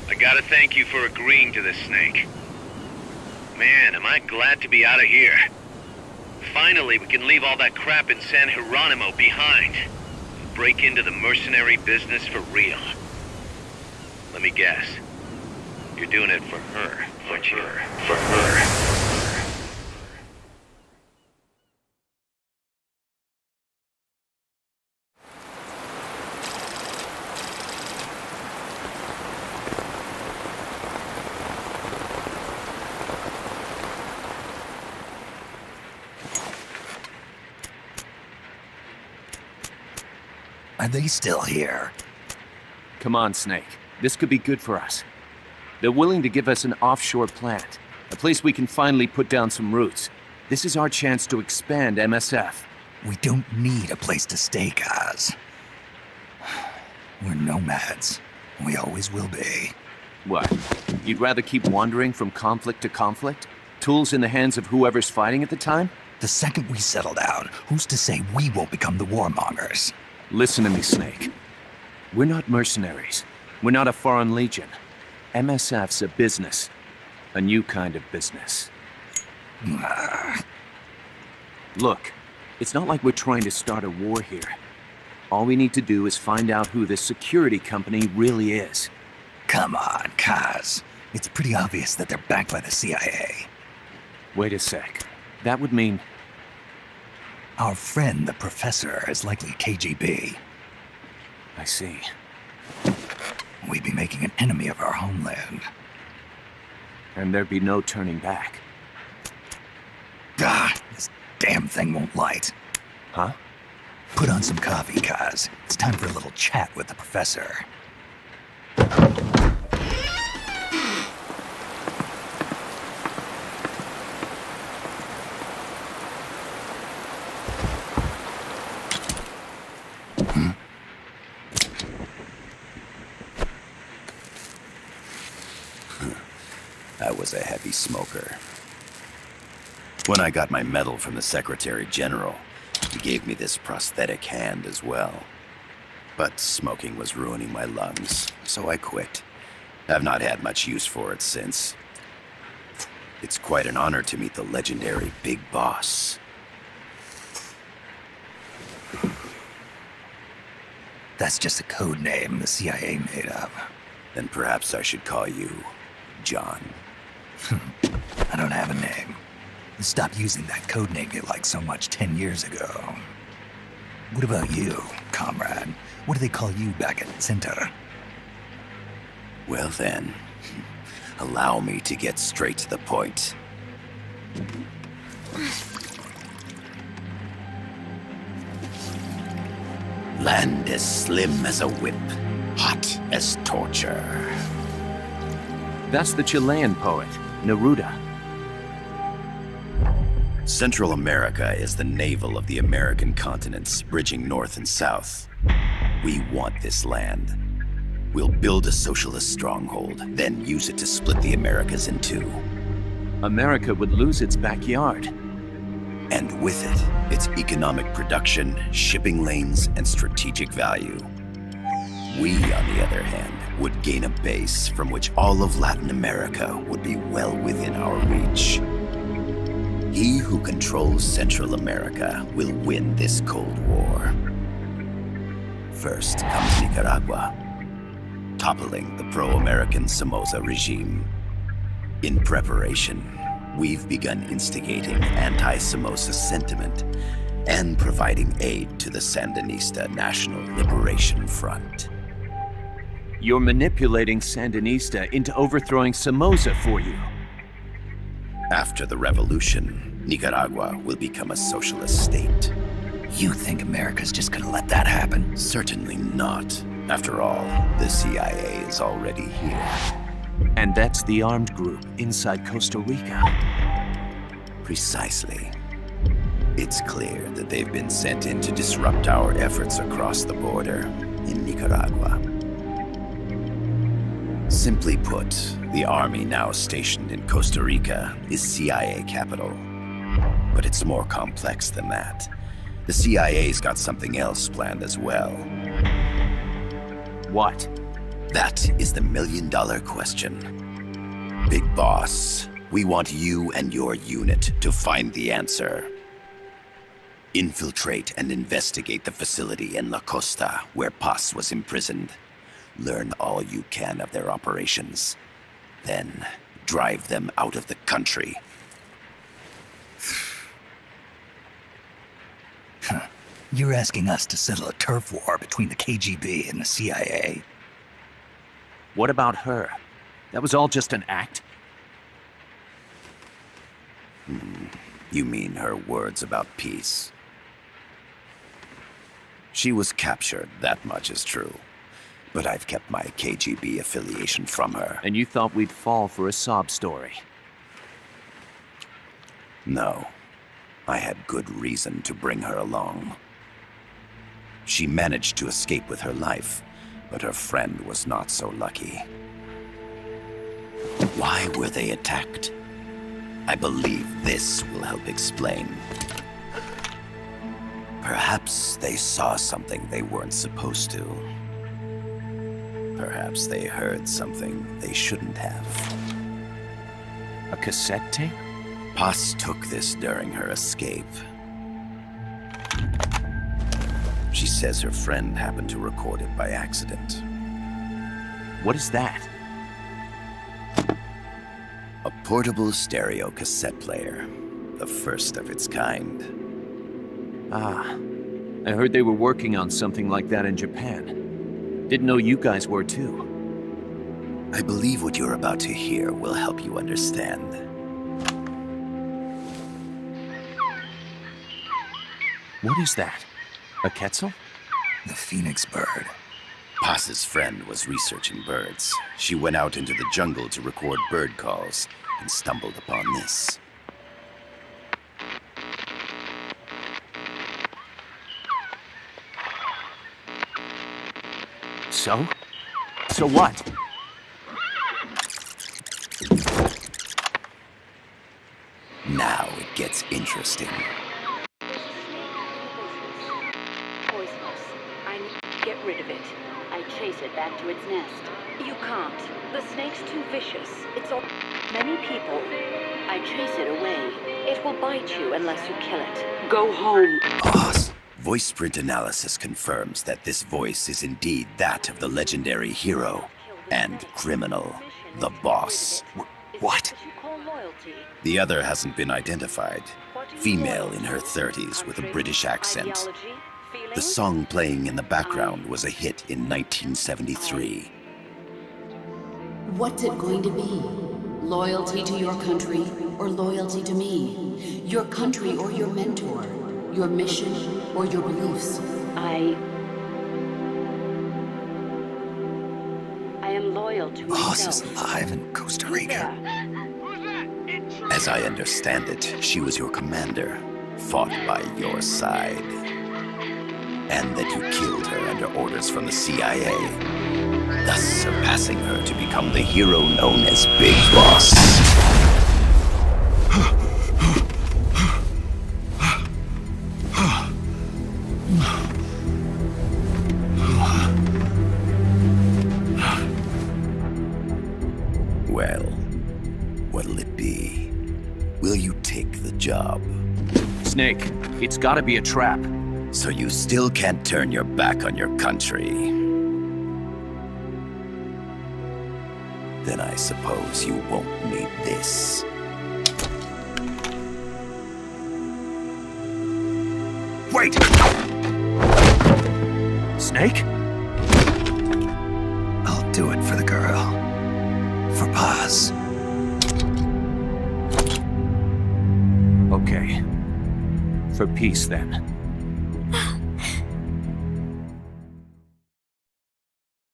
I gotta thank you for agreeing to this, Snake. Man, am I glad to be out of here. Finally, we can leave all that crap in San Geronimo behind. And break into the mercenary business for real. Let me guess. You're doing it for her, aren't you? For her. Are they still here? Come on, Snake. This could be good for us. They're willing to give us an offshore plant, a place we can finally put down some roots. This is our chance to expand MSF. We don't need a place to stay, Kaz. We're nomads. We always will be. What? You'd rather keep wandering from conflict to conflict? Tools in the hands of whoever's fighting at the time? The second we settle down, who's to say we won't become the warmongers? Listen to me, Snake. We're not mercenaries. We're not a foreign legion. MSF's a business. A new kind of business. Look, it's not like we're trying to start a war here. All we need to do is find out who this security company really is. Come on, Kaz. It's pretty obvious that they're backed by the CIA. Wait a sec. That would mean... Our friend, the Professor, is likely KGB. I see. We'd be making an enemy of our homeland. And there'd be no turning back. This damn thing won't light. Huh? Put on some coffee, Kaz. It's time for a little chat with the Professor. I was a heavy smoker. When I got my medal from the Secretary General, he gave me this prosthetic hand as well. But smoking was ruining my lungs, so I quit. I've not had much use for it since. It's quite an honor to meet the legendary Big Boss. That's just a code name the CIA made up. Then perhaps I should call you John. I don't have a name. Stop using that code name you liked so much 10 years ago. What about you, comrade? What do they call you back at Center? Well then, allow me to get straight to the point. Land as slim as a whip, hot as torture. That's the Chilean poet, Neruda. Central America is the navel of the American continents, bridging north and south. We want this land. We'll build a socialist stronghold, then use it to split the Americas in two. America would lose its backyard. And with it, its economic production, shipping lanes, and strategic value. We, on the other hand, would gain a base from which all of Latin America would be well within our reach. He who controls Central America will win this Cold War. First comes Nicaragua, toppling the pro-American Somoza regime. In preparation, we've begun instigating anti-Somoza sentiment and providing aid to the Sandinista National Liberation Front. You're manipulating Sandinista into overthrowing Somoza for you. After the revolution, Nicaragua will become a socialist state. You think America's just gonna let that happen? Certainly not. After all, the CIA is already here. And that's the armed group inside Costa Rica. Precisely. It's clear that they've been sent in to disrupt our efforts across the border in Nicaragua. Simply put, the army now stationed in Costa Rica is CIA capital. But it's more complex than that. The CIA's got something else planned as well. What? That is the million-dollar question. Big Boss, we want you and your unit to find the answer. Infiltrate and investigate the facility in La Costa where Paz was imprisoned. Learn all you can of their operations. Then, drive them out of the country. You're asking us to settle a turf war between the KGB and the CIA? What about her? That was all just an act? You mean her words about peace? She was captured, that much is true. But I've kept my KGB affiliation from her. And you thought we'd fall for a sob story? No. I had good reason to bring her along. She managed to escape with her life, but her friend was not so lucky. Why were they attacked? I believe this will help explain. Perhaps they saw something they weren't supposed to. Perhaps they heard something they shouldn't have. A cassette tape? Paz took this during her escape. She says her friend happened to record it by accident. What is that? A portable stereo cassette player. The first of its kind. Ah, I heard they were working on something like that in Japan. Didn't know you guys were too. I believe what you're about to hear will help you understand. What is that? A Quetzal? The Phoenix bird. Paz's friend was researching birds. She went out into the jungle to record bird calls and stumbled upon this. So? So what? Now it gets interesting. Poisonous. I need to get rid of it. I chase it back to its nest. You can't. The snake's too vicious. It's all many people. I chase it away. It will bite you unless you kill it. Go home. Boss. Voice print analysis confirms that this voice is indeed that of the legendary hero and criminal, the Boss. What? The other hasn't been identified. Female in her 30s with a British accent. The song playing in the background was a hit in 1973. What's it going to be? Loyalty to your country or loyalty to me? Your country or your mentor? Your mission or your beliefs? I am loyal to Boss is myself. alive in Costa Rica. As I understand it, she was your commander, fought by your side. And that you killed her under orders from the CIA, thus surpassing her to become the hero known as Big Boss. Well, what'll it be? Will you take the job? Snake, it's gotta be a trap. So you still can't turn your back on your country? Then I suppose you won't need this. Wait! Snake? I'll do it for the girl. For Paz. Okay. For peace, then.